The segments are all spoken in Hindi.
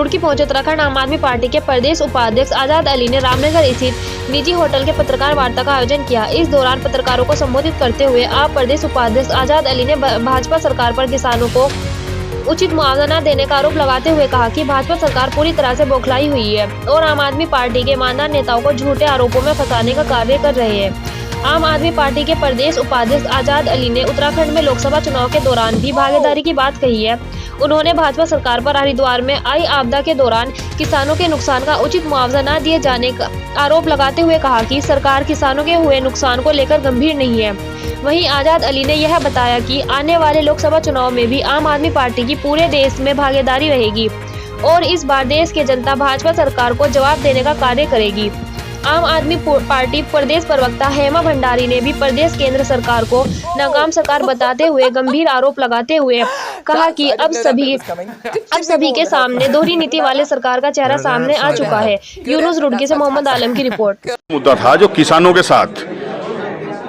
रुड़की पहुंचे उत्तराखंड आम आदमी पार्टी के प्रदेश उपाध्यक्ष आजाद अली ने रामनगर स्थित निजी होटल के पत्रकार वार्ता का आयोजन किया। इस दौरान पत्रकारों को संबोधित करते हुए आप प्रदेश उपाध्यक्ष आजाद अली ने भाजपा सरकार पर किसानों को उचित मुआवजा न देने का आरोप लगाते हुए कहा कि भाजपा सरकार पूरी तरह से बौखलाई हुई है और आम आदमी पार्टी के ईमानदार नेताओं को झूठे आरोपों में फंसाने का कार्य कर रहे हैं। आम आदमी पार्टी के प्रदेश उपाध्यक्ष आजाद अली ने उत्तराखंड में लोकसभा चुनाव के दौरान भी भागीदारी की बात कही है। उन्होंने भाजपा सरकार पर हरिद्वार में आई आपदा के दौरान किसानों के नुकसान का उचित मुआवजा न दिए जाने का आरोप लगाते हुए कहा कि सरकार किसानों के हुए नुकसान को लेकर गंभीर नहीं है। वहीं आजाद अली ने यह बताया कि आने वाले लोकसभा चुनाव में भी आम आदमी पार्टी की पूरे देश में भागीदारी रहेगी और इस बार देश की जनता भाजपा सरकार को जवाब देने का कार्य करेगी। आम आदमी पार्टी प्रदेश प्रवक्ता हेमा भंडारी ने भी प्रदेश केंद्र सरकार को नाकाम सरकार बताते हुए गंभीर आरोप लगाते हुए कहा कि अब सभी के सामने दोहरी नीति वाले सरकार का चेहरा सामने आ चुका है। यूनुस रुड़की से मोहम्मद आलम की रिपोर्ट। मुद्दा था जो किसानों के साथ,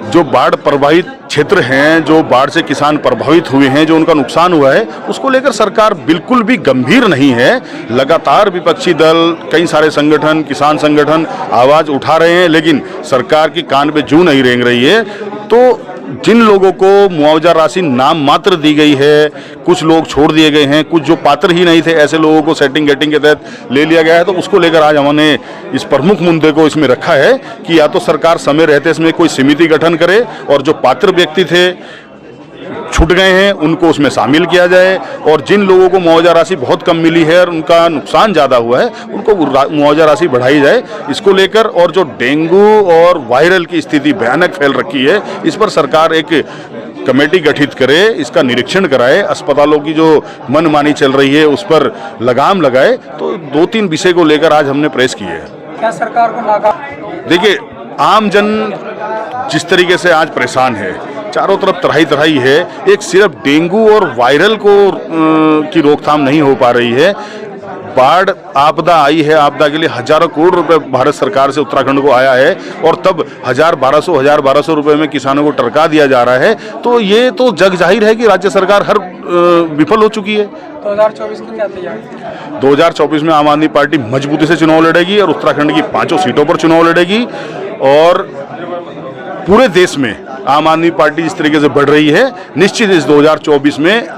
जो बाढ़ प्रभावित क्षेत्र हैं, जो बाढ़ से किसान प्रभावित हुए हैं, जो उनका नुकसान हुआ है, उसको लेकर सरकार बिल्कुल भी गंभीर नहीं है। लगातार विपक्षी दल, कई सारे संगठन, किसान संगठन आवाज उठा रहे हैं, लेकिन सरकार की कान पे जूं नहीं रेंग रही है। तो जिन लोगों को मुआवजा राशि नाम मात्र दी गई है, कुछ लोग छोड़ दिए गए हैं, कुछ जो पात्र ही नहीं थे, ऐसे लोगों को सेटिंग गेटिंग के तहत ले लिया गया है। तो उसको लेकर आज हमने इस प्रमुख मुद्दे को इसमें रखा है कि या तो सरकार समय रहते इसमें कोई समिति गठन करे और जो पात्र व्यक्ति थे, छूट गए हैं, उनको उसमें शामिल किया जाए, और जिन लोगों को मुआवजा राशि बहुत कम मिली है और उनका नुकसान ज़्यादा हुआ है, उनको मुआवजा राशि बढ़ाई जाए। इसको लेकर, और जो डेंगू और वायरल की स्थिति भयानक फैल रखी है, इस पर सरकार एक कमेटी गठित करे, इसका निरीक्षण कराए, अस्पतालों की जो मनमानी चल रही है उस पर लगाम लगाए। तो 2-3 विषय को लेकर आज हमने प्रेस की है। क्या सरकार को नाकाम? देखिए, आम जन जिस तरीके से आज परेशान है, चारों तरफ तराही है, एक सिर्फ डेंगू और वायरल को की रोकथाम नहीं हो पा रही है। बाढ़ आपदा आई है, आपदा के लिए हजारों करोड़ रुपए भारत सरकार से उत्तराखंड को आया है, और तब 1200 रुपए में किसानों को टरका दिया जा रहा है। तो ये तो जग जाहिर है कि राज्य सरकार हर विफल हो चुकी है। 2024 की क्या तैयारी? 2024 में आम आदमी पार्टी मजबूती से चुनाव लड़ेगी और उत्तराखंड की 5 सीटों पर चुनाव लड़ेगी, और पूरे देश में आम आदमी पार्टी जिस तरीके से बढ़ रही है, निश्चित इस 2024 में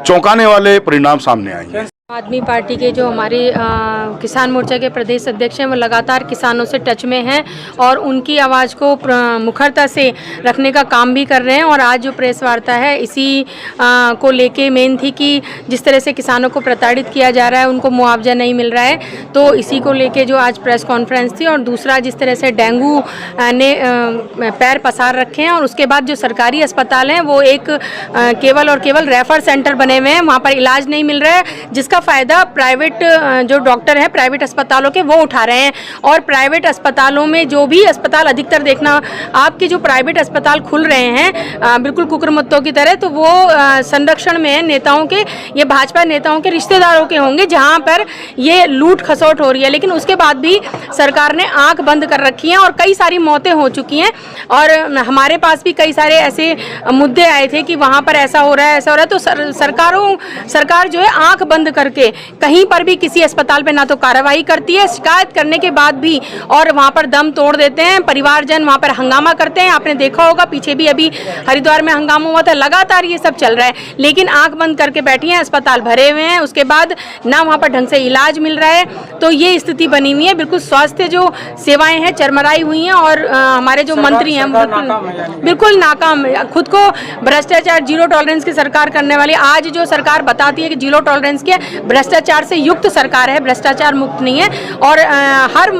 चौंकाने वाले परिणाम सामने आएंगे। आदमी पार्टी के जो हमारे किसान मोर्चा के प्रदेश अध्यक्ष हैं, वो लगातार किसानों से टच में हैं और उनकी आवाज़ को मुखरता से रखने का काम भी कर रहे हैं। और आज जो प्रेस वार्ता है, इसी को लेके मेन थी कि जिस तरह से किसानों को प्रताड़ित किया जा रहा है, उनको मुआवजा नहीं मिल रहा है, तो इसी को लेके जो आज प्रेस कॉन्फ्रेंस थी। और दूसरा, जिस तरह से डेंगू ने पैर पसार रखे हैं, और उसके बाद जो सरकारी अस्पताल हैं वो एक केवल और केवल रेफर सेंटर बने हुए हैं, वहाँ पर इलाज नहीं मिल रहा है, जिसका फ़ायदा प्राइवेट जो डॉक्टर हैं प्राइवेट अस्पतालों के वो उठा रहे हैं। और प्राइवेट अस्पतालों में जो भी अस्पताल अधिकतर देखना, आपके जो प्राइवेट अस्पताल खुल रहे हैं बिल्कुल कुकुरमुत्तों की तरह, तो वो संरक्षण में नेताओं के, ये भाजपा नेताओं के रिश्तेदारों के होंगे, जहां पर ये लूट खसोट हो रही है। लेकिन उसके बाद भी सरकार ने आंख बंद कर रखी है और कई सारी मौतें हो चुकी हैं। और हमारे पास भी कई सारे ऐसे मुद्दे आए थे कि वहाँ पर ऐसा हो रहा है, ऐसा हो रहा है। तो सरकार जो है आंख बंद करके कहीं पर भी किसी अस्पताल पे ना तो कार्रवाई करती है, शिकायत करने के बाद भी, और वहाँ पर दम तोड़ देते हैं, परिवारजन वहाँ पर हंगामा करते हैं। आपने देखा होगा, पीछे भी अभी हरिद्वार में हंगामा हुआ था। लगातार ये सब चल रहा है, लेकिन आंख बंद करके बैठी हैं, अस्पताल भरे हुए हैं, उसके बाद ना वहाँ पर ढंग से इलाज मिल रहा है। तो ये स्थिति बनी हुई है, बिल्कुल स्वास्थ्य जो सेवाएं हैं चरमराई हुई हैं। और हमारे जो मंत्री हैं बिल्कुल नाकाम, खुद को भ्रष्टाचार जीरो टॉलरेंस की सरकार करने वाली, आज जो सरकार बताती है कि जीरो टॉलरेंस की, भ्रष्टाचार से युक्त सरकार है, भ्रष्टाचार मुक्त नहीं है। और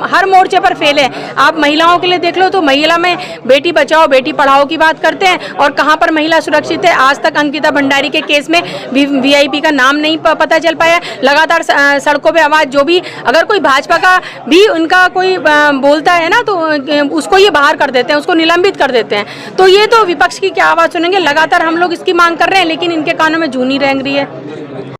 हर मोर्चे पर फेल है। आप महिलाओं के लिए देख लो, तो महिला में बेटी बचाओ बेटी पढ़ाओ की बात करते हैं, और कहाँ पर महिला सुरक्षित है? आज तक अंकिता भंडारी के केस में VIP का नाम नहीं पता चल पाया। लगातार सड़कों पे आवाज, जो भी अगर कोई भाजपा का भी उनका कोई बोलता है ना, तो उसको ये बाहर कर देते हैं, उसको निलंबित कर देते हैं। तो ये तो विपक्ष की क्या आवाज़ सुनेंगे? लगातार हम लोग इसकी मांग कर रहे हैं, लेकिन इनके कानों में जूं नहीं रेंग रही है।